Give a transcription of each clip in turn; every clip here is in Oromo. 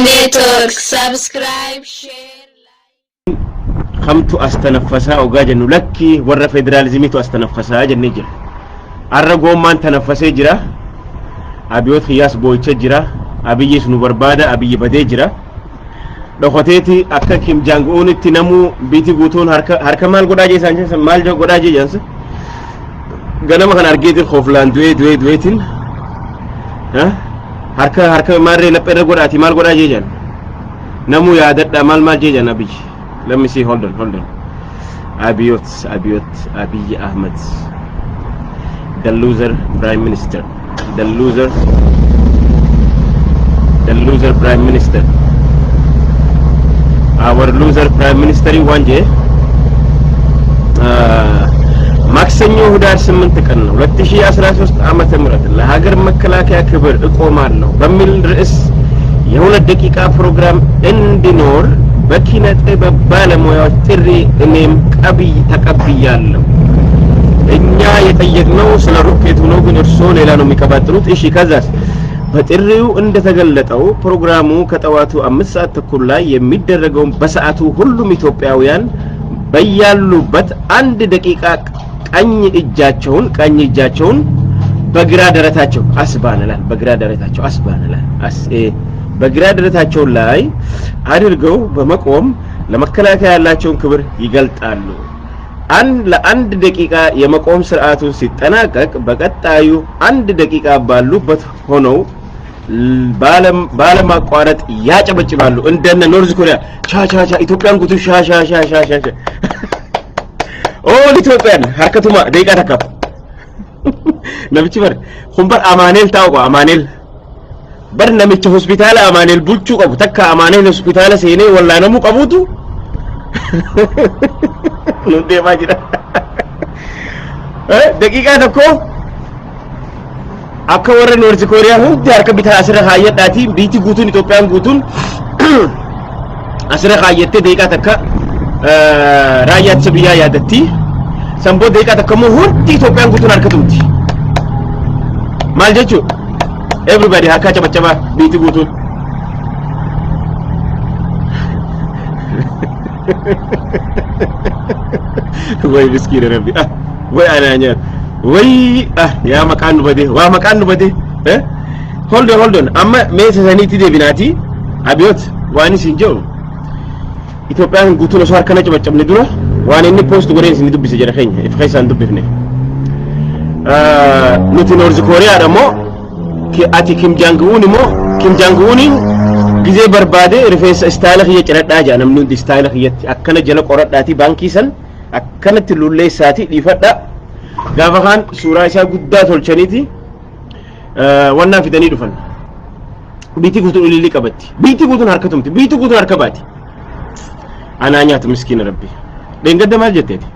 Network subscribe share خمتو استنفسا وجاجنو لكي ورا فيدراليزمي تو استنفسا جنني جرا الرجوم ما تنفسي جرا أبيوت خياس بويتش جرا أبي يسنو بربادة أبي بدي جرا دخوتيتي أكا كيم جانغون تنامو بيتي غوتون هركا مال غداجي سانجس مال جو غداجي جانس غنما كان أرجيت الخوفلان دويتين ها هركا ماري لبير غداتي مال غداجي جان نمو يادت مال جان أبي. Let me see, hold on. Abiy Ahmed, the loser prime minister. The loser prime minister. Our loser prime minister wanje ማክሰኞ ህዳር 8 ቀን ነው 2013 ዓመተ ምህረት ለሀገር መከላከያ ክብር እቆማለሁ በሚል ርዕስ የሁለት ደቂቃ ፕሮግራም እንዲኖር በኪነ ጥበብ ባለሙያዎች ጥሪ እኔም ተቀብያለሁ። እኛ የጠየቅነው ስለ ሮኬቱ ነው፣ ግን እርሶ ሌላ ነው የሚቀባጥሩት። እሺ ከዛስ? በጥሪው እንደተገለጠው ፕሮግራሙ ከጠዋቱ 5 ሰዓት ተኩል ላይ የሚደረገው በሰዓቱ ሁሉም ኢትዮጵያውያን በያሉበት 1 ደቂቃ ቀኝ እጃቸውን በግራ ደረታቸው አስባናላል በግራ ደረታቸው ላይ አድርገው በመቆም ለመከላከያ ያላቸውን ክብር ይገልጣሉ። ለአንድ ደቂቃ የመቆም ስርዓቱ ሲጠናቀቅ በቀጣዩ 1 ደቂቃ ባሉበት ሆነው ባለማቋረጥ ያጨበጭባሉ። እንደነ ኖርዝ ኮሪያ ቻቻ ኢትዮጵያን ጉቱ ሻሻ ኦል ኢትዮጵያን ሀርከቱማ ደቂቃ ተካፍ ነብቺ በር ሁንበር አማኔል ታውቆ አማኔል በር ነምቺ ሆስፒታል አማኔል ቡቹ ቀቡ ተካ አማኔል ሆስፒታል ሲኔ ወላ ነሙ ቀቡቱ ኑንዴ ማጅራ ደቂቃ ተኮ akka warra North Korea hundi harka bitaa asira hayyadhaati biiti guutuun Itoophiyaan guutuun asira hayyatte deeqa takka raayyaa biyyaa yaadatti sanboo deeqa takka moo hundi Itoophiyaan guutuun harka tumti maal jechuu everybody harka cabacaba biiti guutuun way miskiin rabbi way anaanyaan way ya makan bade hold on amma mesa saniti de binati abiyot wani sinjo Ethiopian gutuno so harkana cabacabne dura wani ni post gore sin dubbi se jara khenya if khaysan dubbifne nuti North Korea damo ki ati Kim Jong Un gize barbade rifes style khiya cirada janam nu style khiya akkana jala qoradati banki san akkana tilulle sati difadda gaafan suuraa isaa guddaa tolchaniiti wanna fidanii dhufan biiti guutuun ulilli qabatti biiti guutuun harka tumti biiti guutuun harka baati ana nyaatu miskiin rabbi deengadda maal jetteeti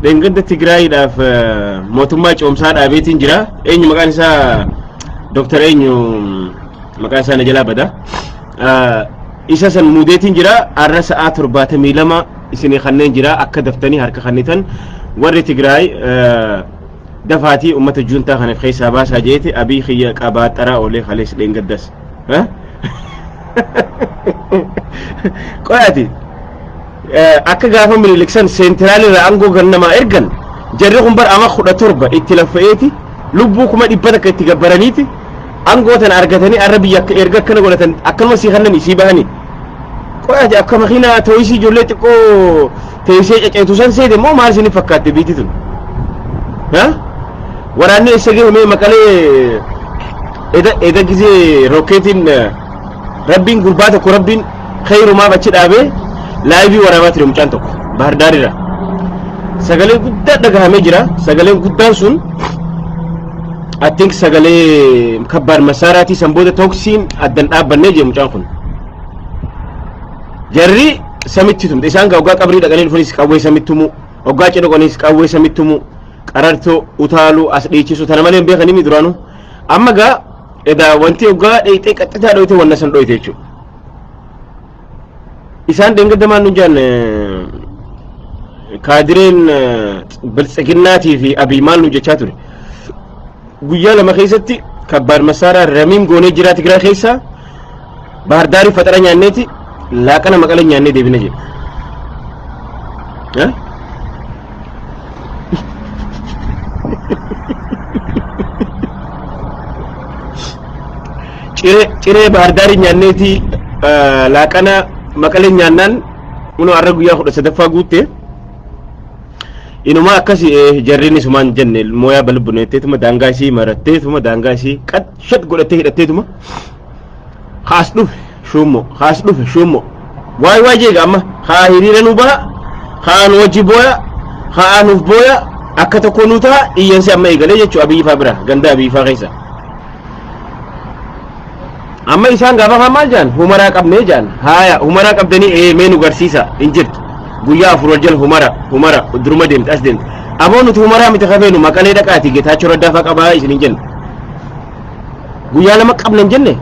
deengadda Tigraayiidhaaf mootummaa coomsaa dhaabeetiin jira eenyu maqaan isaa Dr. eenyu maqaan isaa Najalaa Bada isa san muudeetiin jira arra sa'a 72 isinii kanneen jira akka daftanii harka kannitan warri Tigraay dafati ummata junta kana khaysa basa jeeti abi khiya qabatara ole khalis dengaddas qoyati akka gaafa min election central rango gannama ergan jarri khumbar ama khuda turba ittilafeeti lubbu kuma dibata ka tigabaraniti angotan argatani arabiya ka erga kana golatan akkalma si khanani si bahani qoyati akkama khina toyisi jolleti ko teessee ceceetu san seede moo maal isin fakkaate biiti tun waraanni isagee mee maqalee eda gizee rookeetiin rabbiin gurbaa tokko rabbiin khayrumaa bachi dhaabee laayivii waraabaa ture mucaan tokko Bahar Daarirra sagalee guddaa dhagahamee jira. Sagaleen guddaan sun I think sagalee kabbaar masaaraatii san booda tooksiin addan dhaabbannee jee mucaan kun jarri samitti tumte isaan gawgaa qabrii dhaqanii dhufanis qawwee samittumu oggaa cidhoqonis qawwee samittumu qarartoo utaalu as dhiichisu tana malee beekanii mi duraanu amma gaa eda wanti oggaa dheeyxee qaxxitaa dhoyte wanna san dhoyte jechuudha isaan deengaddamaan nu jaan kaadireen biltsiginnaatii fi abii maal nu jechaa ture guyyaa lama keessatti kabbaar masaaraa ramiin goonee jira Tigraay keessa bahar daari fatara nyaanneeti laaqana maqala nyaannee deebina jedhe ciree bahar daari nyaanneeti laaqana maqala nyaannaan uno arra guyyaa 13ffaa guutte inuma akkasi jarriin isumaan jenne mooyaa balbuneetteetuma daangaa isii maratteetuma daangaa isii qadshat godhattee hidhatteetuma haas dhufe shummo waay jeega amma haa hiriira nu baha haa nu wajji booya haa nuuf booya akka tokko nu ta'a iyyansi amma eegalee jechuu abiyyifaa bira ganda abiyyifaa keessa amma isaan gaafa maal jaan humaraa qabnee jaan haaya humaraa qabdanii mee nu garsiisa hin jirtu guyyaa afur wajjal humara duruma deemte as deemte aboo nuti humaraa miti kafeenu maqalee dhaqaati Geetaachoo Raddaa faa qabaa isin hin jenne guyyaa lama qabnan jenne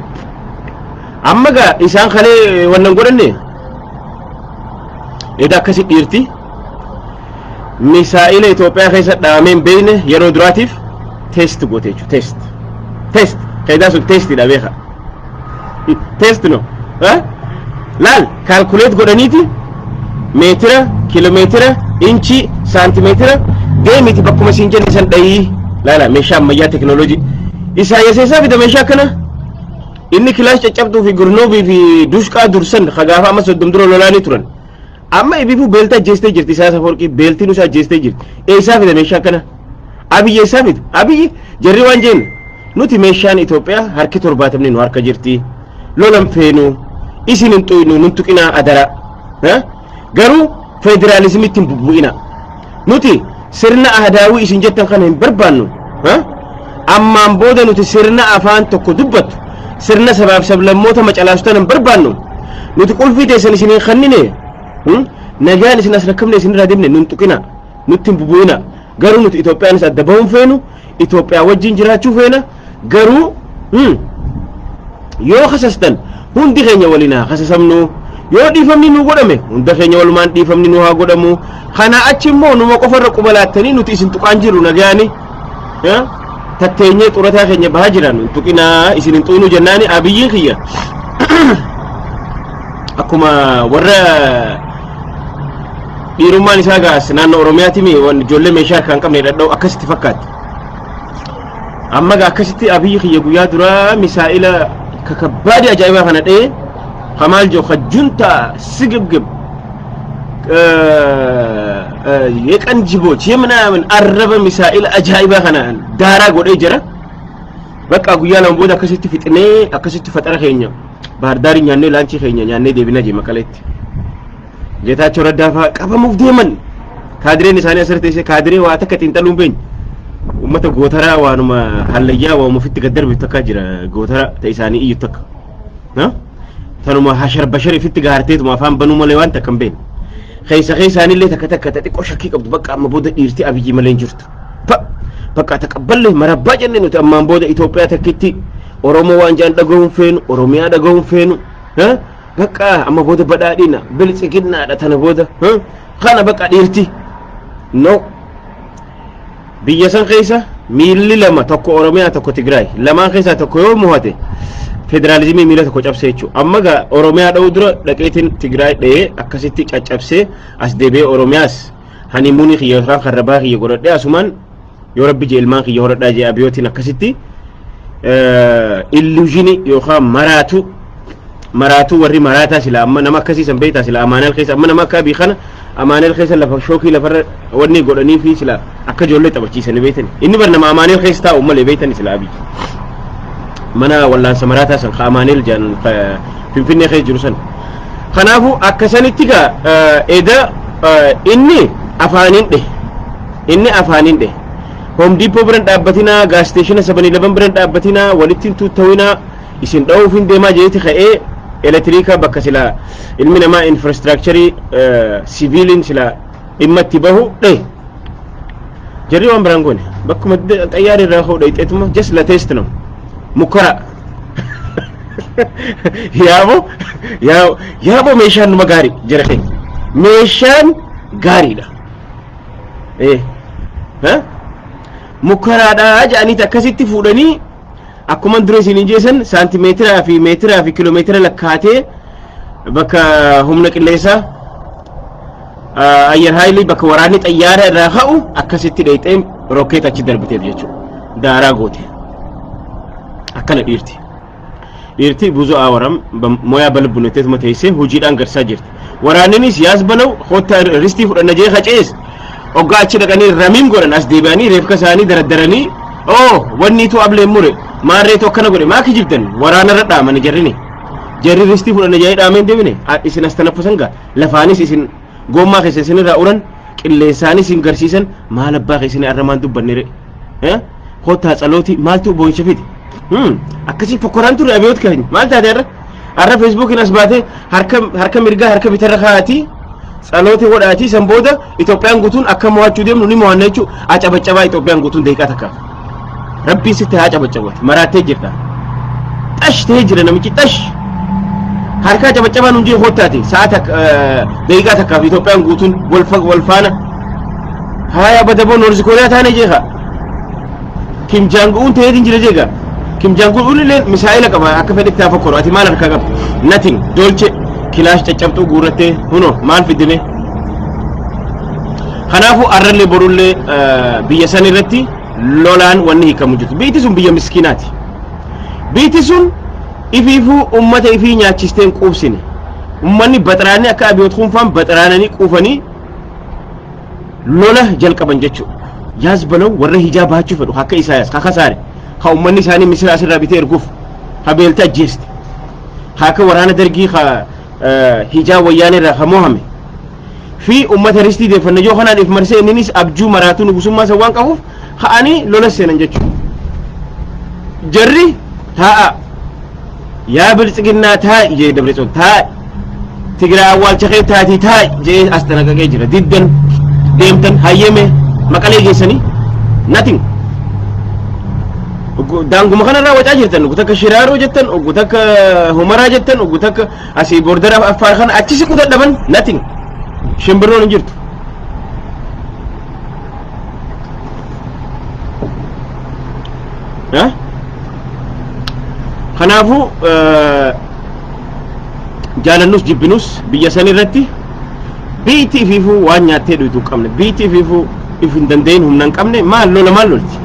amma gaa isaan kalee wannan godhanne eda akkasi dhiirti misaa'ila Itoophiyaa keessa dhaameen beekne yeroo duraatiif test goote jechuudha test kaydaa sun testidha beeka test no laal calculate godhaniiti meetira kilomeetira inchi saantimeetira deemiti bakkuma siin jenne san dhayii laala meeshaa ammayyaa teknoolojii isaa fida meeshaa kana inni kilaash caccabtuu fi gurnoobii fi dushqaa dursan khagaafa amma 30 dura lolaanii turan amma ibifu beelta ajjeestee jirti isaa saforqii beeltiin isaa ajjeestee jirti isaa fida meeshaa kana abiyyi isaa fida abiyyi jarri waan jeen nuti meeshaan Itoophiyaa harki 70 nu harka jirti lolan feenu isin hin xuynu nun tuqinaa adara garuu federaalizimitti bubbu'ina nuti sirna ahdaawii isin jettan kana hin barbaannu ammaan booda nuti sirna afaan tokko dubbattu sirna sabaaf sablammoota macalaasutan hin barbaannu nuti qulfii teessan isin hin kannine nagaan isin as rakkabne isin irraa deemne nun tuqina nutti hin bubbu'ina garuu nuti Itoophiyaanis adda bahuun feenu Itoophiyaa wajjin jiraachuu feena garuu yoo khasastan hundi keenya walina khasasamnu yoo dhiifamni nu godhame hunda keenya walumaan dhiifamni nu haa godhamu kana achi immoo numa qofarra qubalaatanii nuti isin tuqaan jiru nagaani tatteenyee xurataa keenya bahaa jiran tuqinaa isin hin xuynu jennaani abiyyiin kiyya akkuma warra dhiirummaan isaa gaas naannoo Oromiyaati mi ijoollee meeshaa kan qabne dhadha'u akkasitti fakkaatti amma gaa akkasitti abiyyi kiyya guyyaa duraa misaa'ila kakabbaadi ajaa'ibaa kana dhee kamal jo khajunta sigibgib yeqan jiboch yemnaምን araba misaa'il ajaa'iba kana daara godhee jira bakka guyyaa lama booda akkasitti fixnee akkasitti fatara keenya bahar daari nyaannee laanchi keenya nyaannee deebina je Maqaleetti Geetaachoo Raddaa faa qabamuuf deeman kaadireen isaanii asirratti teessee kaadiree waa takka xiinxaluun beenya ummata gootaraa waanuma hallayyaa waa mufitti gaddarbi takka jira gootara ta isaanii iyyu takka tanuma hashar bashar ifitti gaarteetuma afaan banuu malee waan takkan been keessaanii illee takka takka xiqqoo shakkii qabdu bakka amma booda dhiirti abiyyi malee jirtu bakka taqabballe marabbaa jennee nuti ammaan booda Itoophiyaa takkitti Oromoo waan jaan dhagahuun feenu Oromiyaa dhagahuun feenu bakka amma booda badhaadhina biltsiginnaadha tana booda kana bakka dhiirti no biyya san keessa miilli lama tokko Oromiyaa tokko Tigraay lamaan keessa tokko yoo muhate federalizimii miila tokko cabsee jechuudha amma gaa Oromiyaa dha'uu dura dhaqeetiin Tigraay dha'ee akkasitti caccabsee as deebi'ee Oromiyaas hanimuunii kiyya irraa karrabaa kiyya godhadhee asumaan yoo rabbi jee ilmaan kiyya horadhaa jee abiyootiin akkasitti illuuzhinii yookaan maraatu warri maraataa sila amma nama akkasiisan beektaa sila amaanel keessa amma nama akka abii kana amaanel keessa lafa shookii lafarra wanni godhanii fi sila akka ijoollee taphachiisanii beektan inni bar nama amaanel keessa taa'u malee beektan sila abii mana wallaansa maraataa san amaanel jaan finfinnee keessa jiru san kanaafu akkasanitti gaa eda inni afaaniin dhe Home Depot biran dhaabbatina gas station 7-11 biran dhaabbatina walittiin tuutawina isin dha'uuf hin deemaa jeeti ka'ee elektriika bakka sila ilmi namaa infrastructure civilian sila dhimma itti bahu dhe jarri waan biraan goone bakkuma xayyaara irraa ka'u dhayxeetuma just la test no mukara yaabo meeshaan numa gaarii jira keenya meeshaan gaariidha mukaraadha jedhanii akkasitti fuudhanii akkuma dura isin jeesan saantimeetiraa fi meetiraa fi kiiloomeetira lakkaatee bakka humna qilleensa ayyar haayilii bakka waraanni xayyaara irraa ka'u akkasitti dheeyxee rokkeet achi darbiteef jechuudha daaraa goote akkana dhiirti buzo awaram moya balbunetet mateesse hojiidhaan garsaa jirti waraanninis yaas balaw hotta ristii fudhanna jee qacees ogga achi dhaqanii ramiim godhan as deebi'anii reefka isaanii daraddaranii wanni tu ablee mure maarreetu akkana godhe maaki jibdan waraana irra dhaamani jarri ristii fudhanna jee dhaameen deebine isin as tanaffasan gaa lafaanis isin gommaa keessa isin irraa uran qilleensaanis isin garsiisan maal abbaa keessanii arramaan dubbannire hotta tsalooti maaltu booncha fiti akkasi fokkoraan ture abiyoot keenya maal taate arra Facebook nas baate harka mirgaa harka bitarra kaati tsalooti godhaati san booda Itoophiyaan guutuun akka mo'achuu deemnu ni mo'anna jechuu acabacabaa Itoophiyaan guutuun deeqaa takka rabbii sitti acabacabati maraatee jirta tash ta'ee jira namichi tash harka acabacabaan hundee hottaati sa'aata deeqaa takka Itoophiyaan guutuun wal faana haya badaboo Noorz Kooriyaa taane jeeqa Kim Jong Un ta'ee jira jeeqa Kim Jong Un le misaa'ila qaba akka fedhe itti afakkoru ati maal harka qaba nothing dolce kilaash caccabtuu guurratte huno maal fidime kanaafu arralle borulle biyya san irratti lolaan wanni hiikamu jirtu biiti sun biyya miskiinaati biiti sun ifiifu ummata ifii nyaachisteen quubsine ummanni baxaraanii akka abiyoot kunfaan baxaraananii quufanii lola jalqaban jechuudha yaas balaw warra hijaa baachuu fedhu akka Isaayyaas kakasaare ha ummanni isaanii misira asirraa bitee erguuf ha beelta ajjeeste haka waraana dargii ha hijaa wayyaanee irraa ha mo'ame fi ummata ristii deeffanne yoo kanaan if marsee inninis abjuu maraatuu nugusummaa san waan qabuuf ha'anii lola seenan jechuudha jarri taa'a yaa biltsiginnaa taa'i jee Dabretsoon taa'i Tigiraa awwaalcha kee taatii taa'i jee as tanaqaqee jira diddan deemtan hayyeme maqalee geessanii nothing daanguma kanarraa wacaa jirtan ugu takka shiraaroo jettan ugu takka humaraa jettan ugu takka asii bordara affaar kana achi siqutan dhaban nothing shimbirroon hin jirtu kanaafu jaalannus jibbinus biyya san irratti biitti ifiifuu waan nyaattee dhuytuu qabne biitti ifiifuu if hin danda'in humna hin qabne maal lolti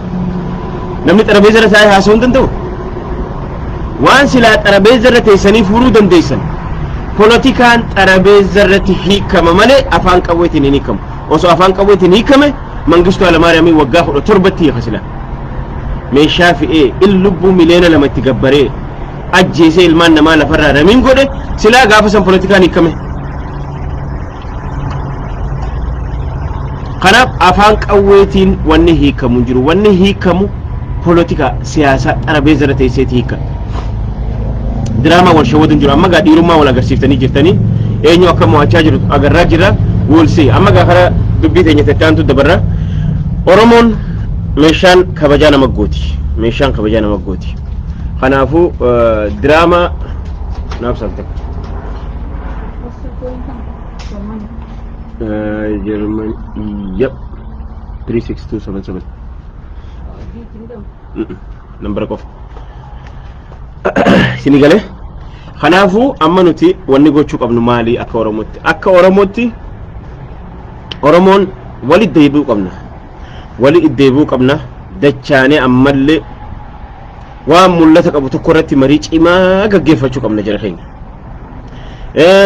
namni xarabeeza irra taa'ee haasa'uu hin danda'u waan silaa xarabeeza irra teessanii fuuruu dandeessan polotikaan xarabeeza irratti hiikama malee afaan qawweetiin hin hiikamu osoo afaan qawweetiin hiikame Mangistuu Hayilamaariyaamii waggaa 17 hiika silaa meeshaa fi'ee lubbuu miliyoona 2 itti gabbaree ajjeesee ilmaan namaa lafarraa ramiin godhe silaa gaafa san polotikaan hiikame kanaaf afaan qawweetiin wanni hiikamu jiru wanni hiikamu politika siyaasa xarabeeza irra teesseeti hiika diraamaa wal shawwaduun jiru amma gaa dhiirummaa wal agarsiiftanii jirtanii eenyu akka mo'achaa jiru agarraa jira woolsii amma gaa kara dubbii teenya tattaantu dabarra Oromoon meeshaan kabajaa nama gooti kanaafu diraamaa naaf salte German yep 36277 number of Sinigale kanaafu amma nuti wanni gochuu qabnu maali akka Oromootti Oromoon wali deebuu qabna dachaane ammallee waan mul'ata qabu tokko irratti marii cimaa gaggeeffachuu qabna jira keenya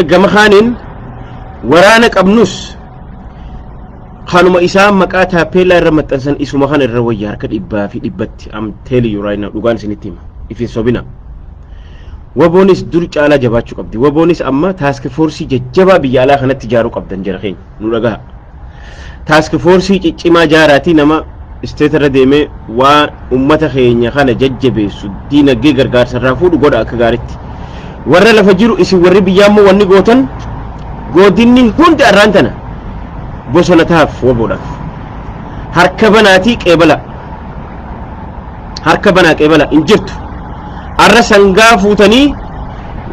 gama kaaniin waraana qabnus kanuma isaa maqaa taappellaa irra maxxansan isuma kana irra wayyaa harka 100% am telling you right now dhugaan isinitti hima ifin sobina waboonis dur caalaa jabaachuu qabdi waboonis amma task force jajjabaa biyya alaa kanatti ijaaruu qabdan jira keenya nu dhagaha task force ciccimaa jaaraati nama state irra deemee waa ummata keenya kana jajjabeessu diinagdee gargaarsa irraa fuudhu godha akka gaaritti warra lafa jiru isin warri biyyaammoo wanni gootan godinni hundi arraantana bosona taaf waboodhaaf harka banaatii qeebala hin jirtu arra sangaa fuutanii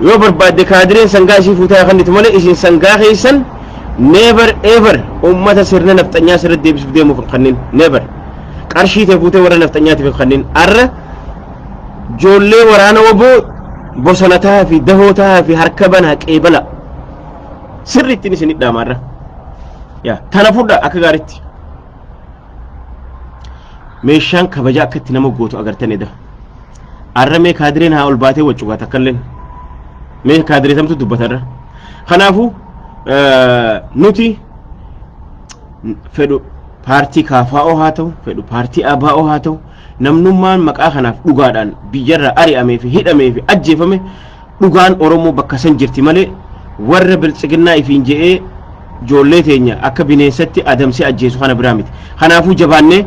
yoo barbaadde kaadireen sangaa isii fuutaa kannitu malee isin sangaa keessan never ever ummata sirna nafxanyaa sirra deebisuuf deemuuf kannin never qarshii ta'e fuutee warra nafxanyaatiif kannin arra joollee waraana waboo bosonataa fi dahootaa fi harka banaa qeebala sirriitti isin dhaamarra yaa tana fudha akka gaaritti meeshaan kabaja akkatti nama gootu agartanidha arramee kaadireen haa ol baatee waccugaa takkalleen mee kaadiree tamtu dubbatarra kanaafu nuti fedhu paartii kaafaa'oo haa ta'u fedhu paartii abaa'oo haa ta'u namnummaan maqaa kanaaf dhugaadhaan biyyarra ari'amee fi hidhamee fi ajjeefame dhugaan oromoo bakka san jirti malee warra biltsiginnaa ifiin je'ee joollee teenya akka bineensatti adamsee ajjeesu kana biraa miti kanaafuu jabaannee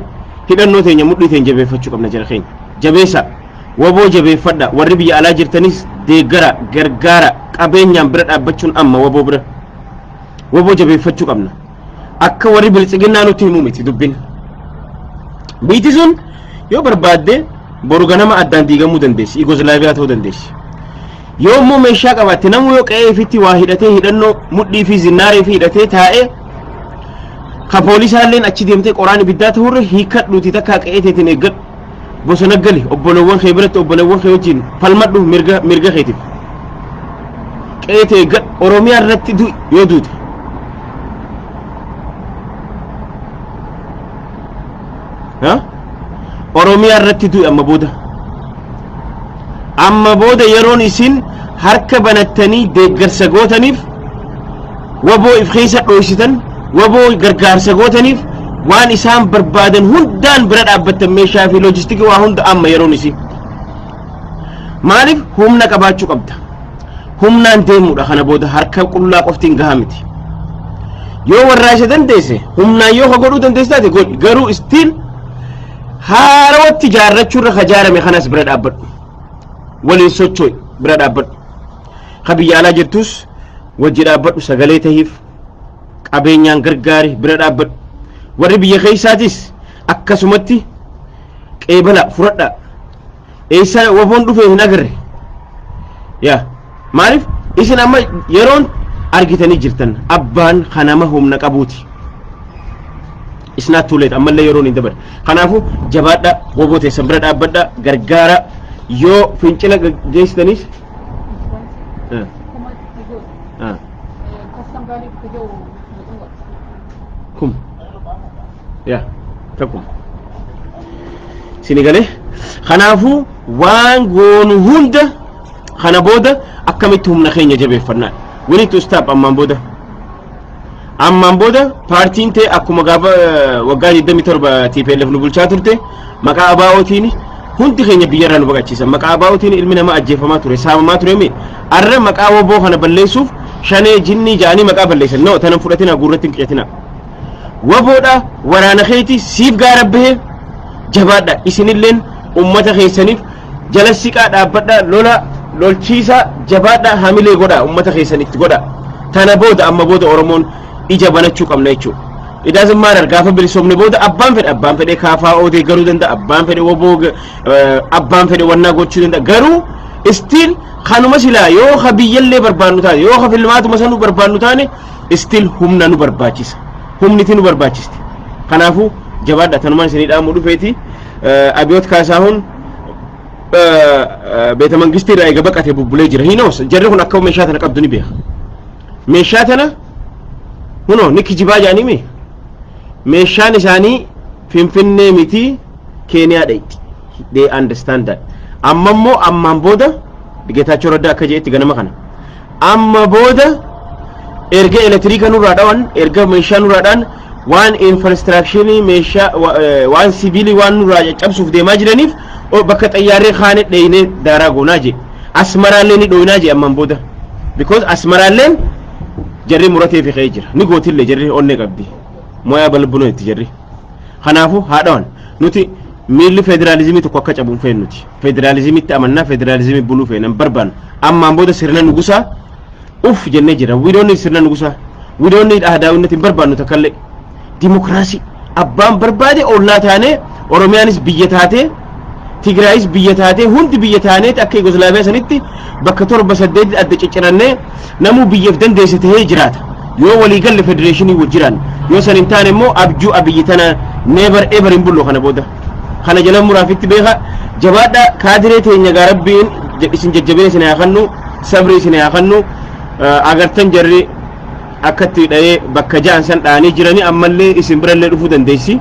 hidhannoo teenya mudhii teenya jabeeffachuu qabna jara keenya jabeessa waboo jabeeffadha warri biyya alaa jirtanis deeggara gargaara qabeenyaan bira dhaabbachuun amma waboo bira waboo jabeeffachuu qabna akka warri biltsiginnaa nutti himuu miti dubbin biiti sun yoo barbaadde boru ganama addaan diigamuu dandeessi Yugoslaaviyaa ta'uu dandeessi yoo immoo meeshaa qabaatte namuu yoo qe'ee ifitti waa hidhatee hidhannoo mudhii fi zinnaarii fi hidhatee taa'ee ka poolisaalleen achi deemtee qoraan ibiddaa ta'urra hiikadhuuti takkaa qe'ee teetiin eeggadhu bosona gali obbolowwan kee biratti obbolowwan kee wajjin falmadhu mirga keetiif qe'ee tee eeggadhu oromiyaa irratti yoo duute oromiyaa irratti du'e amma booda yeroon isin harka banattanii deeggarsa gootaniif waboo if keessa dhoysitan waboo gargaarsa gootaniif waan isaan barbaadan hundaan bira dhaabbattan meeshaa fi loojistikii waa hunda amma yeroon isin maaliif humna qabaachuu qabda humnaan deemuudha kana booda harka qullaa qoftiin gahaa miti yoo warraasha dandeesse humnaan yoo godhuu dandeesse taate godhi garuu istiin haarawatti jaarrachuurra kajaarame kanas bira dhaabbadhu waliin socho'i bira dhaabbadhu ka biyya alaa jirtus wajji dhaabbadhu sagalee tahiif qabeenyaan gargaari bira dhaabbadhu warri biyya keessaatis akkasumatti qeebala fudhadha eessa waboon dhufee hin agarre yaa maaliif isin amma yeroon argitanii jirtan abbaan kanama humna qabuuti isnaa tuuleet ammallee yeroon hin dabar kanaafu jabaadha woboo teessan bira dhaabbadha gargaara yoo fincila geessitanis kum yaa takkum sinigale kanaafu waan goonu hunda kana booda akkamitti humna keenya jabeeffannaa we need to stop ammaan booda paartiin tee akkuma gaafa waggaa 27 TPLF nu bulchaa turte maqaa abaa'ootiin hundi keenya biyyarraa nu baqachiisan maqaa abaa'ootiin ilmi namaa ajjeefamaa ture saamamaa ture mee arra maqaa woboo kana balleessuuf shanee jinnii jaanii maqaa balleessan no tanan fudhatina guurratti hin qiyatina woboodha waraana keeti siif gaarabbee jabaadha isinilleen ummata keessaniif jala siqaa dhaabbadha lolchiisa jabaadha hamilee godha ummata keessanitti godha tana booda amma booda oromoon ija banachuu qabna jechuudha idaasin maal gaafa bilisoomne booda abbaan fedhe kaafaa oodee garuu danda'a abbaan fedhe woboo abbaan fedhe wannaa gochuu danda'a garuu still kanuma silaa yoo ha biyyallee barbaannu taane yoo ha filmaatuma sanuu barbaannu taane still humna nu barbaachisa humniti nu barbaachisti kanaafu jabaadha tanumaan isinii dhaamu dhufeeti abiyoot kaasaahun beeta mangistii irraa eega baqatee bubbulee jira hiinoos jarri kun akka meeshaa tana qabdu ni beeka meeshaa tana huno ni kijibaa jaanii mee meeshaan isaanii finfinnee miti keeniyaa dhayti they understand that ammoo ammaan booda Geetaachoo Raddaa akka jeetti ganama kana amma booda erga elektriika nurraa dhawan erga meeshaa nurraa dhaan waan infrastructure meeshaa waan sibiilii waan nurraa caccabsuuf deemaa jiraniif bakka xayyaaree kaane dheeyne daaraa goonaa je asmaraallee ni dhoynaa je ammaan booda because asmaraalleen jarri muratee fi ka'ee jira ni gootillee jarri onnee qabdi moyaa balbunoo itti jarri kanaafu haadhawan nuti miilli federaalizimii tokko akka cabuun fe'en nuti federaalizimitti amannaa federaalizimii buluu fe'an barbaannu ammaan booda sirna nugusaa uf jennee jira widoonni sirna nugusaa widoonni ahdaawinatti hin barbaannu takkallee dimokiraasii abbaan barbaade ollaa taanee oromiyaanis biyya taatee tigraayis biyya taatee hundi biyya taaneeti akka Yugoslaaviyaa sanitti bakka 7-8 adda ciccirannee namuu biyyaaf dandeesse tahee jiraata yoo walii galle federeeshinii wajjiraan yoo san hin taane immoo abjuu abiyyi tana never ever hin bullo kana booda khana jala murafitti beeka jabaadha kaadiree teenya gaa rabbiin isin jajjabee isin haa kennu sabri isin haa kennu agartan jarri akkatti dha'ee bakka ja'an san dhaanii jiranii ammallee isin birallee dhufuu dandeessi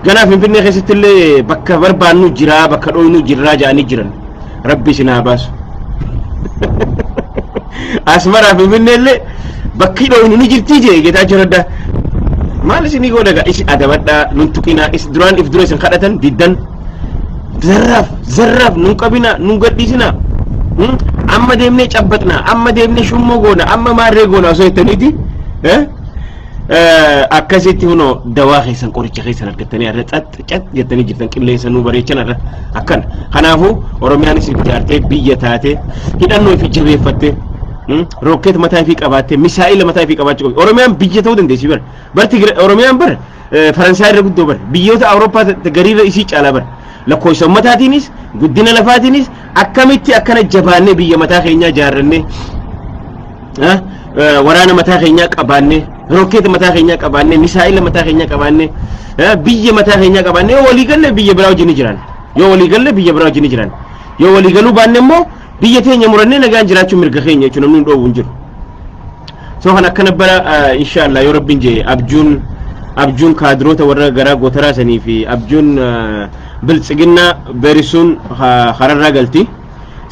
ganaa finfinnee keessatti illee bakka barbaannu jira bakka dhoynu jirraa ja'anii jiran rabbi isin haa baasu asmara finfinnee illee bakki dhoynu ni jirtii jee Geetaachoo Raddaa maal isinii godha gaa isin adabadha nun tuqina is duraan if dura isin kadhatan diddan zarraf nun qabina nun gadhiisina amma deemnee cabbatna amma deemnee shummoo goona amma maarree goona osoo jettaniiti akkasitti huno dawaa keessan qoricha keessan argattanii irra xaxxat jettanii jirtan qilleensa nu bareechan irra akkan kanaafuu oromiyaan isin ijaartee biyya taate hidhannoo fi jabeeffatte roket mataa fi qabaatte misaa'ila mataa fi qabaachuu oromiyaan biyya ta'uu dandeessi barti oromiyaan bar faransaay irra guddoo bar biyyoota awurooppaa gariirra isii caalaa bar lakkoofsa ummataatiinis guddina lafaatiinis akkamitti akkana jabaannee biyya mataa keenyaa ijaarrannee waraana mataa keenyaa qabaannee roket mataa keenyaa qabaannee misaa'ila mataa keenyaa qabaannee biyya mataa keenyaa qabaannee yoo walii galle biyya biraa wajjin jiran yoo walii galle biyya biraa wajjin jiran yoo walii galuu baanne immoo biyya teenya murannee nagaan jiraachuu mirga keenya jechuun namni dhoowwu hin jiru soo kan akkana bara inshallah yoo rabbiin jee abjuun kaadiroota warra garaa gootaraa sanii fi abjuun biltsiginna berisuun hararraa galti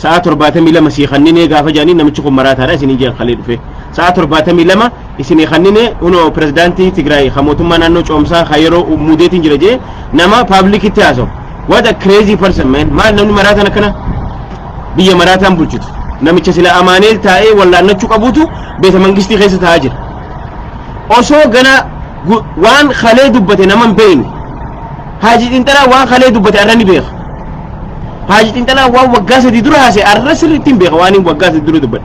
sa'a 72 sii kannine gaafa jaanii namichi kun maraataadha isinii jeen kalee dhufe sa'a 72 isinii kannine uno pirezidaantii Tigraay mootummaa naannoo coomsaa yeroo muudeetiin jira jee nama paablikitti haasawu what a crazy person man maal namni maraataan akkana biyya maraataan bulchitu namicha sila amaaneel taa'ee wallaannachuu qabuutu beeta mangistii keessa taa'aa jira osoo gana waan kalee dubbate naman beeyne haaji xinxalaa waan kalee dubbate arra ni beeka haaji xinxalaa waan waggaa sadii dura haasee arra sirriitti hin beeka waan waggaa sadii dura dubbate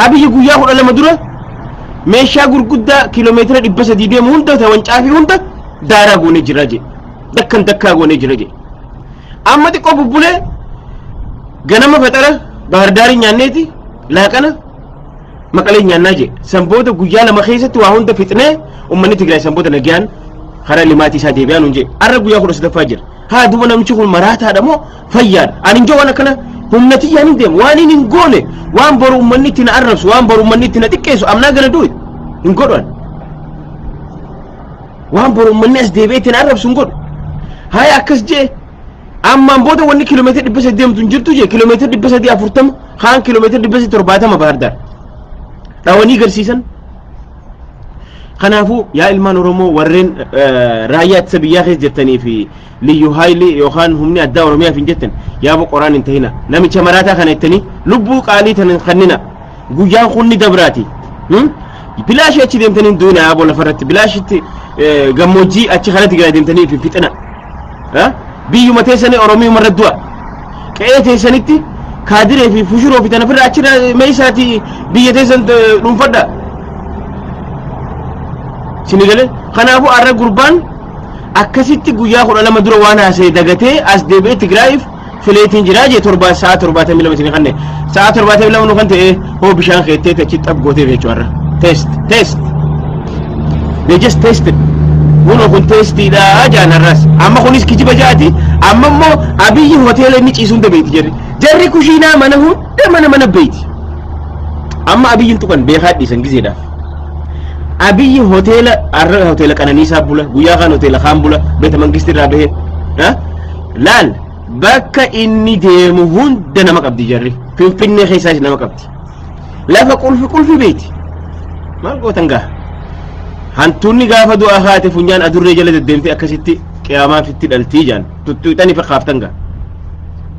abiyyi guyyaa 12 dura meeshaa gurguddaa kiiloomeetira 300 deemu hunda ta'an caafii hunda daaraa goonee jira jee dakkaa goonee jira jee amma xiqqoo bubbulee ganama faxara bahardaari nyaanneeti laaqana maqalee nyaannaa jee sanboota guyyaa lama keessatti waa hunda fixnee ummanni Tigraay sanboota nagaan karaa limaatii isaa deebi'aan hunjee arra guyyaa 18 jira haa duba namichi kun maraataadha moo fayyaadha ani injoo waan akkana humnati yaaniin deemu waan hin goone waan boru ummanni itti na arrabsu waan boru ummanni itti na xiqqeessu amnaa gana du'e hin godhan waan boru ummanni as deebi'ee itti na arrabsu hin godhu haa akkas jee ammaan booda wanni kiiloomeetira 800 deemtu hin jirtu jee kiiloomeetira 840 haan kiiloomeetira 870 bahardaar dhawanii garsiisan kanaafuu yaa ilmaan oromoo warreen raayyaa ittisa biyyaa keessa jirtanii fi liyyu haayilii yookaan humni addaa oromiyaaf hin jettan yaa boqoraan hin tahina namicha maraataa kana jettanii lubbuu qaalii tan kannina guyyaan kunni dabraati bilaashii achi deemtanii hin duuna yaaboo lafarratti bilaashitti gammoojjii achi kanatti gara deemtanii fi fixina biyyuma teessanii oromiyuma irra du'a qe'ee teessanitti kaadiree fi fushuroo fi tanafirra achirra meeshaati biyya teessan dhuunfadha sinigale kanaafuu arra gurbaan akkasitti guyyaa 12 dura waan haasee dagatee as deebi'ee Tigraayiif fileetiin jiraa jee sa'a 72 isin kanne sa'a 72 nu kan ta'e hoo bishaan keettee achi xab gootee jechuu arra test they just tested uno kun testiidha jaanarras amma kunis kijiba jaati amma immoo abiyyi hoteela inni ciisuun dabeeti jarri kushiinaa mana hunda mana beeti amma abiyyin tuqan beekaa dhiisan gizeedhaaf abiyyi hoteela arra hoteela Qananiisaa bula guyyaa kan hoteela kaan bula beeta mangisti irraa bahe laal bakka inni deemu hunda nama qabdi jarri finfinnee keessaas nama qabdi lafa qulfi beeti maal gootan gaa hantuunni gaafa du'a haate funyaan adurree jala deddeemte akkasitti qiyaamaa fitti dhaltii jaan tuttuuxanii fakkaaftan gaa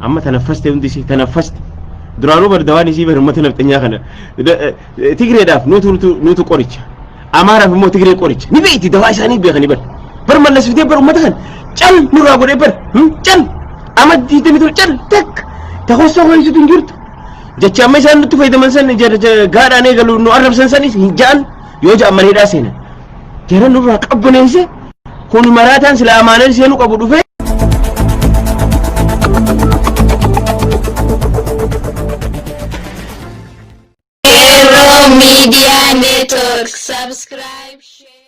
amma tanaffaste hundisi tanaffaste duraanuu bardawaan isii bar ummata nafxanyaa kana Tigreedhaaf nutu qoricha Amaaraaf immoo Tigree qoricha ni beekti dawaa isaanii beekani bar mallas fitee bar ummata kana cal nurraa godhee bar cal amadii tamitu cal tak tahossa hoyisutu hin jirtu jecha amma isaan nutti fayyadaman san gaadhaan eegalu nu arrabsan sanis hin ja'an yoo ja'an mareedhaa seenan jara nurraa qabbaneesse kun maraataan sila amaaneen seenuu qabu dhufe Media Network, subscribe, share.